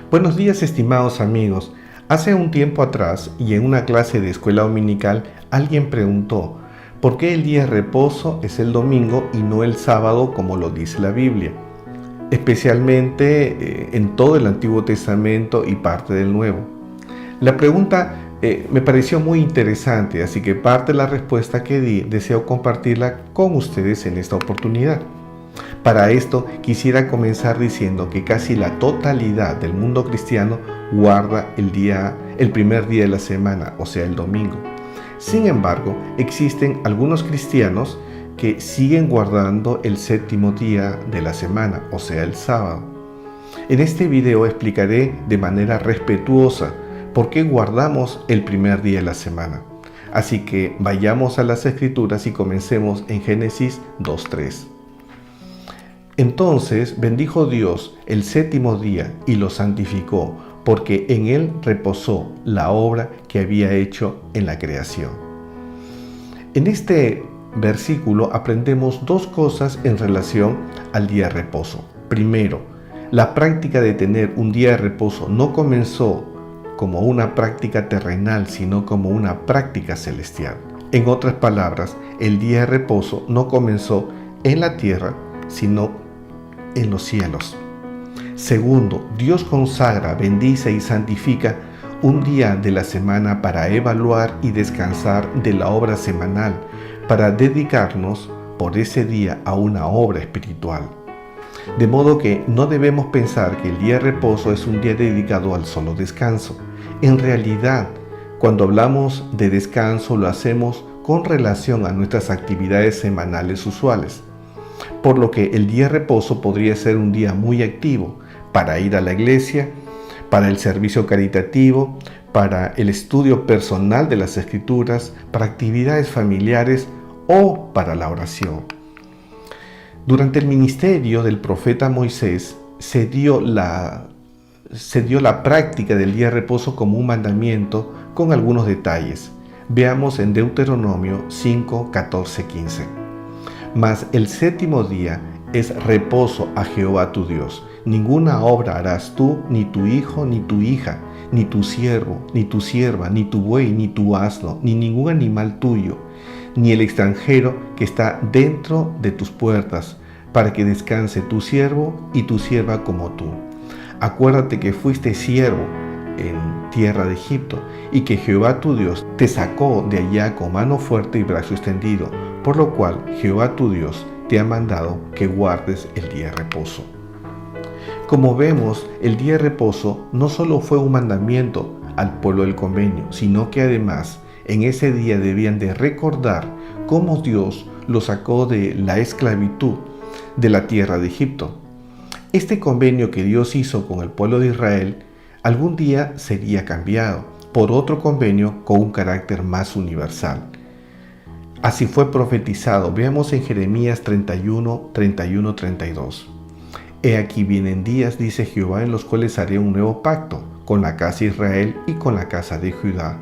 Buenos días, estimados amigos. Hace un tiempo atrás y en una clase de escuela dominical alguien preguntó ¿por qué el día de reposo es el domingo y no el sábado como lo dice la Biblia? Especialmente en todo el Antiguo Testamento y parte del Nuevo. La pregunta me pareció muy interesante, así que parte de la respuesta que di deseo compartirla con ustedes en esta oportunidad. Para esto quisiera comenzar diciendo que casi la totalidad del mundo cristiano guarda el primer día de la semana, o sea, el domingo. Sin embargo, existen algunos cristianos que siguen guardando el séptimo día de la semana, o sea, el sábado. En este video explicaré de manera respetuosa por qué guardamos el primer día de la semana. Así que vayamos a las Escrituras y comencemos en Génesis 2:3. Entonces bendijo Dios el séptimo día y lo santificó, porque en él reposó la obra que había hecho en la creación. En este versículo aprendemos dos cosas en relación al día de reposo. Primero, la práctica de tener un día de reposo no comenzó como una práctica terrenal, sino como una práctica celestial. En otras palabras, el día de reposo no comenzó en la tierra, sino en los cielos. Segundo, Dios consagra, bendice y santifica un día de la semana para evaluar y descansar de la obra semanal, para dedicarnos por ese día a una obra espiritual. De modo que no debemos pensar que el día de reposo es un día dedicado al solo descanso. En realidad, cuando hablamos de descanso lo hacemos con relación a nuestras actividades semanales usuales. Por lo que el día de reposo podría ser un día muy activo para ir a la iglesia, para el servicio caritativo, para el estudio personal de las Escrituras, para actividades familiares o para la oración. Durante el ministerio del profeta Moisés se dio la práctica del día de reposo como un mandamiento con algunos detalles. Veamos en Deuteronomio 5, 14, 15. Mas el séptimo día es reposo a Jehová tu Dios. Ninguna obra harás tú, ni tu hijo, ni tu hija, ni tu siervo, ni tu sierva, ni tu buey, ni tu asno, ni ningún animal tuyo, ni el extranjero que está dentro de tus puertas, para que descanse tu siervo y tu sierva como tú. Acuérdate que fuiste siervo en tierra de Egipto, y que Jehová tu Dios te sacó de allá con mano fuerte y brazo extendido, por lo cual Jehová tu Dios te ha mandado que guardes el día de reposo. Como vemos, el día de reposo no solo fue un mandamiento al pueblo del convenio, sino que además en ese día debían de recordar cómo Dios los sacó de la esclavitud de la tierra de Egipto. Este convenio que Dios hizo con el pueblo de Israel algún día sería cambiado por otro convenio con un carácter más universal. Así fue profetizado. Veamos en Jeremías 31, 32. He aquí vienen días, dice Jehová, en los cuales haré un nuevo pacto con la casa de Israel y con la casa de Judá.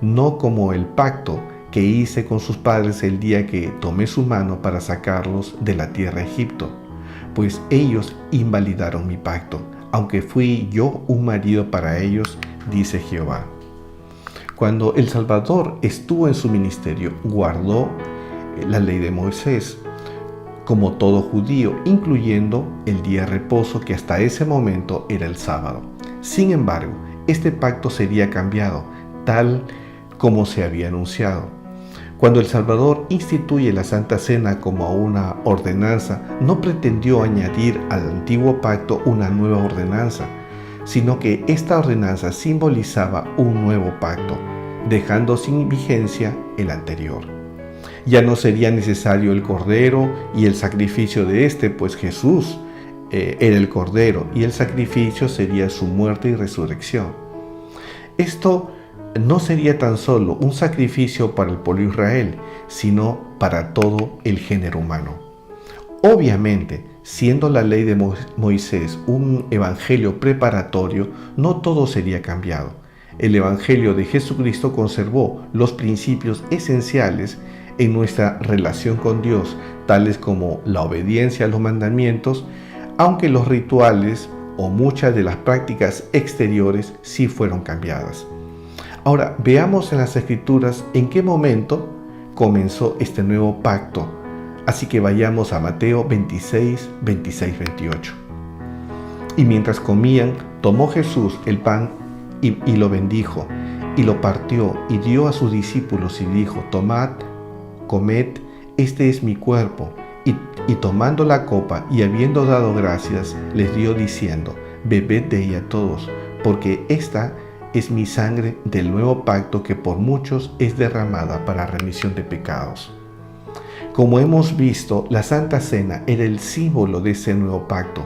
No como el pacto que hice con sus padres el día que tomé su mano para sacarlos de la tierra de Egipto, pues ellos invalidaron mi pacto, aunque fui yo un marido para ellos, dice Jehová. Cuando el Salvador estuvo en su ministerio, guardó la ley de Moisés, como todo judío, incluyendo el día de reposo que hasta ese momento era el sábado. Sin embargo, este pacto sería cambiado, tal como se había anunciado. Cuando el Salvador instituye la Santa Cena como una ordenanza, no pretendió añadir al antiguo pacto una nueva ordenanza, sino que esta ordenanza simbolizaba un nuevo pacto, dejando sin vigencia el anterior. Ya no sería necesario el cordero y el sacrificio de este, pues Jesús era el cordero y el sacrificio sería su muerte y resurrección. Esto no sería tan solo un sacrificio para el pueblo de Israel, sino para todo el género humano. Obviamente, siendo la ley de Moisés un evangelio preparatorio, no todo sería cambiado. El evangelio de Jesucristo conservó los principios esenciales en nuestra relación con Dios, tales como la obediencia a los mandamientos, aunque los rituales o muchas de las prácticas exteriores sí fueron cambiadas. Ahora, veamos en las Escrituras en qué momento comenzó este nuevo pacto. Así que vayamos a Mateo 26, 28. Y mientras comían, tomó Jesús el pan y lo bendijo, y lo partió y dio a sus discípulos y dijo: tomad, comed, este es mi cuerpo. Y tomando la copa y habiendo dado gracias, les dio diciendo: bebed de ella todos, porque esta es mi sangre del nuevo pacto que por muchos es derramada para remisión de pecados. Como hemos visto, la Santa Cena era el símbolo de ese nuevo pacto.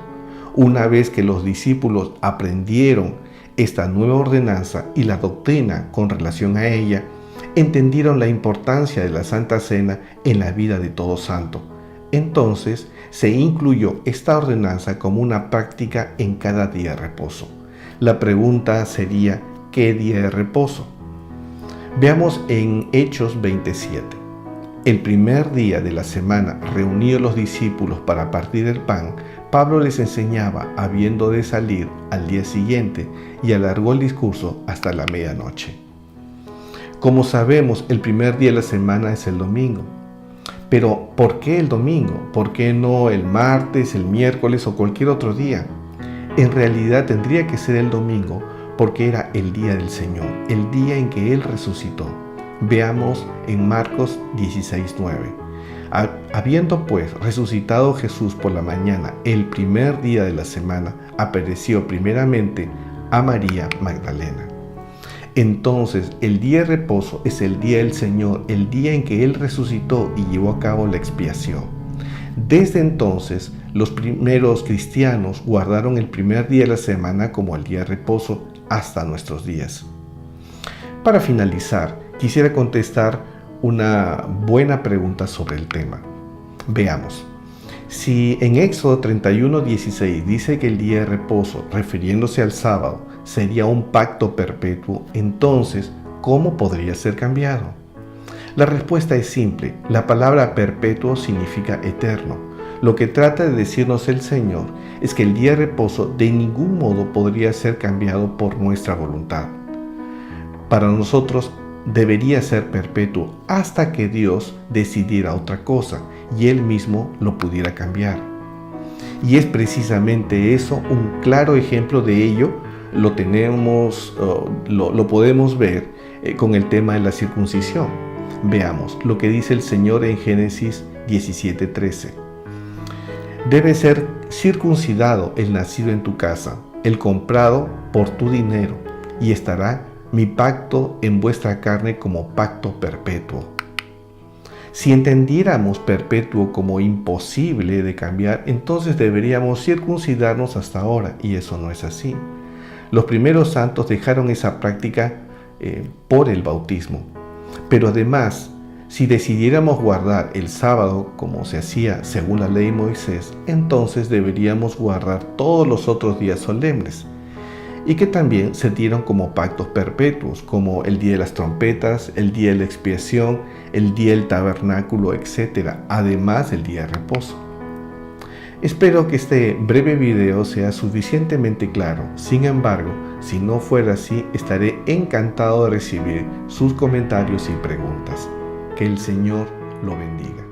Una vez que los discípulos aprendieron esta nueva ordenanza y la doctrina con relación a ella, entendieron la importancia de la Santa Cena en la vida de todo santo. Entonces se incluyó esta ordenanza como una práctica en cada día de reposo. La pregunta sería: ¿qué día de reposo? Veamos en Hechos 27. El primer día de la semana, reunidos los discípulos para partir el pan, Pablo les enseñaba, habiendo de salir al día siguiente, y alargó el discurso hasta la medianoche. Como sabemos, el primer día de la semana es el domingo. Pero, ¿por qué el domingo? ¿Por qué no el martes, el miércoles o cualquier otro día? En realidad tendría que ser el domingo, porque era el día del Señor, el día en que Él resucitó. Veamos en Marcos 16:9. Habiendo pues resucitado Jesús por la mañana, el primer día de la semana, apareció primeramente a María Magdalena. Entonces, el día de reposo es el día del Señor, el día en que Él resucitó y llevó a cabo la expiación. Desde entonces, los primeros cristianos guardaron el primer día de la semana como el día de reposo hasta nuestros días. Para finalizar, quisiera contestar una buena pregunta sobre el tema. Veamos. Si en Éxodo 31:16 dice que el día de reposo, refiriéndose al sábado, sería un pacto perpetuo, entonces, ¿cómo podría ser cambiado? La respuesta es simple. La palabra perpetuo significa eterno. Lo que trata de decirnos el Señor es que el día de reposo de ningún modo podría ser cambiado por nuestra voluntad. Para nosotros debería ser perpetuo hasta que Dios decidiera otra cosa y Él mismo lo pudiera cambiar. Y es precisamente eso, un claro ejemplo de ello, lo podemos ver con el tema de la circuncisión. Veamos lo que dice el Señor en Génesis 17:13. Debe ser circuncidado el nacido en tu casa, el comprado por tu dinero, y estará mi pacto en vuestra carne como pacto perpetuo. Si entendiéramos perpetuo como imposible de cambiar, entonces deberíamos circuncidarnos hasta ahora, y eso no es así. Los primeros santos dejaron esa práctica por el bautismo. Pero además, si decidiéramos guardar el sábado como se hacía según la ley de Moisés, entonces deberíamos guardar todos los otros días solemnes, y que también se dieron como pactos perpetuos, como el día de las trompetas, el día de la expiación, el día del tabernáculo, etc., además del día de reposo. Espero que este breve video sea suficientemente claro. Sin embargo, si no fuera así, estaré encantado de recibir sus comentarios y preguntas. Que el Señor lo bendiga.